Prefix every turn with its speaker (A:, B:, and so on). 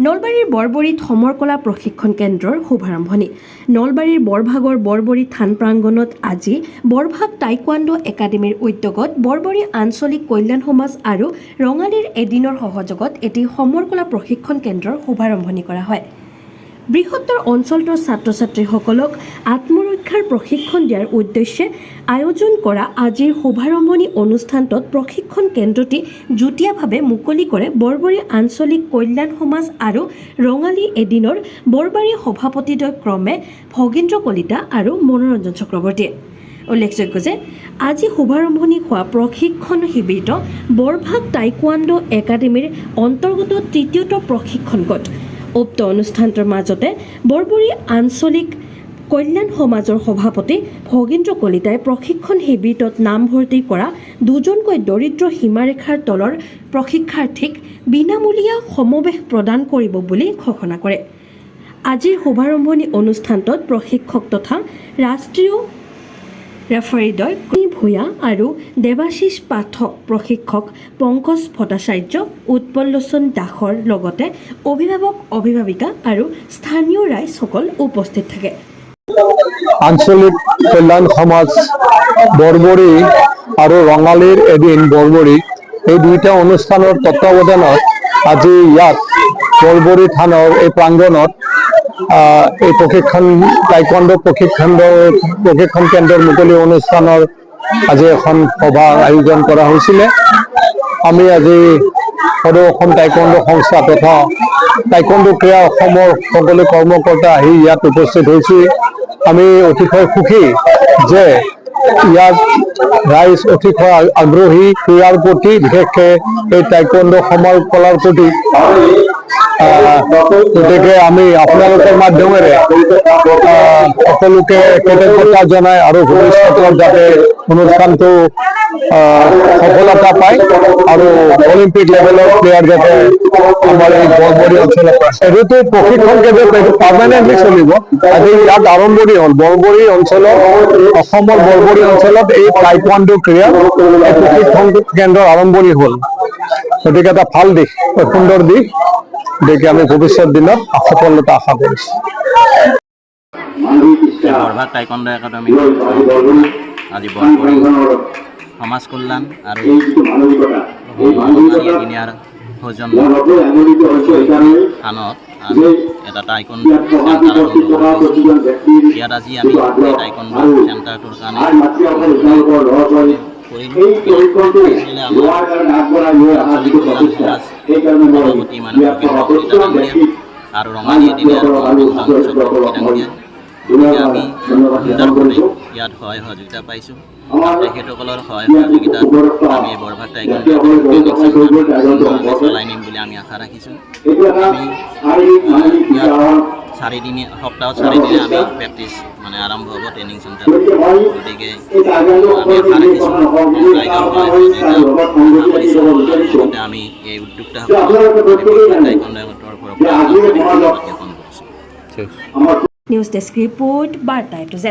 A: নলবাৰীৰ বৰবৰীত সমৰ কলা প্ৰশিক্ষণ কেন্দ্ৰৰ শুভাৰম্ভণি। নলবাৰীৰ বৰভাগৰ বৰবৰী থান প্ৰাংগণত আজি বৰভাগ টাইকোৱাণ্ডো একাডেমীৰ উদ্যোগত বৰবৰী আঞ্চলিক কল্যাণ সমাজ আৰু ৰঙালীৰ এদিনৰ সহযোগত এটি সমৰ কলা প্ৰশিক্ষণ কেন্দ্ৰৰ শুভাৰম্ভণি কৰা হয়। বৃহত্তৰ অঞ্চলটোৰ ছাত্ৰ ছাত্ৰীসকলক আত্মৰক্ষাৰ প্ৰশিক্ষণ দিয়াৰ উদ্দেশ্যে আয়োজন কৰা আজিৰ শুভাৰম্ভণি অনুষ্ঠানটোত প্ৰশিক্ষণ কেন্দ্ৰটি যুটীয়াভাৱে মুকলি কৰে বৰবৰী আঞ্চলিক কল্যাণ সমাজ আৰু ৰঙালী এদিনৰ বৰবাৰী সভাপতিদ্বয় ক্ৰমে ভগীন্দ্ৰ কলিতা আৰু মনোৰঞ্জন চক্ৰৱৰ্তীয়ে। উল্লেখযোগ্য যে আজি শুভাৰম্ভণি হোৱা প্ৰশিক্ষণ শিবিৰটো বৰভাগ টাইকোৱাণ্ডো একাডেমীৰ অন্তৰ্গত তৃতীয়টো প্ৰশিক্ষণ গোট। উক্ত অনুষ্ঠানটোৰ মাজতে বৰবৰী আঞ্চলিক কল্যাণ সমাজৰ সভাপতি ভগীন্দ্ৰ কলিতাই প্ৰশিক্ষণ শিবিৰটোত নামভৰ্তি কৰা দুজনকৈ দৰিদ্ৰ সীমাৰেখাৰ তলৰ প্ৰশিক্ষাৰ্থীক বিনামূলীয়া সমবেশ প্ৰদান কৰিব বুলি ঘোষণা কৰে। আজিৰ শুভাৰম্ভণি অনুষ্ঠানটোত প্ৰশিক্ষক তথা ৰাষ্ট্ৰীয় ৰেফাৰীদ্বয় ভূঞা আৰু দেৱাশীষ পাঠক, প্ৰশিক্ষক পংকজ ভট্টাচাৰ্য, উৎপললোচন দাসৰ লগতে অভিভাৱক অভিভাৱিকা আৰু স্থানীয় ৰাইজসকল উপস্থিত থাকে।
B: আঞ্চলিক কল্যাণ সমাজ বৰবৰী আৰু ৰঙালীৰ এদিন বৰবৰী এই দুইটা অনুষ্ঠানৰ তত্ত্বাৱধানত আজি ইয়াত বৰবৰী থানৰ এই প্ৰাংগণত এই প্ৰশিক্ষণ টাইকোৱাণ্ডো প্ৰশিক্ষণ কেন্দ্ৰৰ মুকলি অনুষ্ঠানৰ আজি এখন সভাৰ আয়োজন কৰা হৈছিলে। আমি আজি সদৌ অসম টাইকোৱাণ্ডো সংস্থা তথা টাইকোৱাণ্ডো ক্ৰীড়া অসমৰ সকলো কৰ্মকৰ্তা আহি ইয়াত উপস্থিত হৈছিল। আমি অতিশয় সুখী যে ইয়াত ৰাইজ অতিশয় আগ্ৰহী ক্ৰীড়াৰ প্ৰতি, বিশেষকৈ এই টাইকোৱাণ্ডো সমৰ কলাৰ প্ৰতি। গতিকে আমি আপোনালোকৰ মাধ্যমেৰে সকলোকে কৃতজ্ঞতা জনাই আৰু ভৱিষ্যতৰ যাতে অনুষ্ঠানটো সফলতা পায় আৰু অলিম্পিক লেভেলৰ প্লেয়াৰ যাতে আমাৰ এই বৰবৰী অঞ্চলত এইটো প্ৰশিক্ষণ কেন্দ্ৰ পাৰ্মানেণ্টলি চলিব। আজি ইয়াত আৰম্ভণি হ'ল বৰবৰী অঞ্চলত, অসমৰ বৰবৰী অঞ্চলত এই টাইকোৱাণ্ডো ক্ৰীড়া এই প্ৰশিক্ষণ কেন্দ্ৰৰ আৰম্ভণি হ'ল। গতিকে এটা ভাল দিশ, সুন্দৰ দিশ। গতিকে আমি ভৱিষ্যত দিনত সফলতা আশা কৰিছোঁ।
C: বৰভাগ টাইকোৱাণ্ডো একাডেমী আজি বৰবৰী সমাজ কল্যাণ আৰু এদিনীয়াৰ সৌজন্যত থানত আমি এটা টাইকোৱাণ্ডো চেণ্টাৰ আৰম্ভ কৰিছোঁ। ইয়াত আজি আমি এই টাইকোৱাণ্ডো চেণ্টাৰটোৰ কাৰণে আঞ্চলিক কল্যাণ সমাজ সভাপতি মাননীয় ভগীন্দ্ৰ কলিতা ডাঙৰীয়া আৰু ৰঙালী এদিনীয়াৰ মনোৰঞ্জন চক্ৰৱৰ্তী ডাঙৰীয়া, গতিকে আমি সুন্দৰভাৱে ইয়াত সহায় সহযোগিতা পাইছোঁ। তেখেতসকলৰ সহায় সহযোগিতাত আমি বৰভাগ টাইকোৱাণ্ডো ট্ৰেইনিং চেণ্টাৰ চলাই নিম বুলি আমি আশা ৰাখিছোঁ। আমি ইয়াত সপ্তাহত 4 দিনে আমি প্ৰেক্টিছ আৰম্ভ হ'ব ট্ৰেইনিং চেণ্টাৰ। গতিকে আমি আশা ৰাখিছোঁ ৰাইজৰ সহায় সহযোগিতা লগতে আমি এই উদ্যোক্তাসকলক টাইকোৱাণ্ডোৰ পৰা জ্ঞাপন কৰিছোঁ।
A: নিউজ ডেস্ক ৰিপোৰ্ট বাৰ্তা A to Z।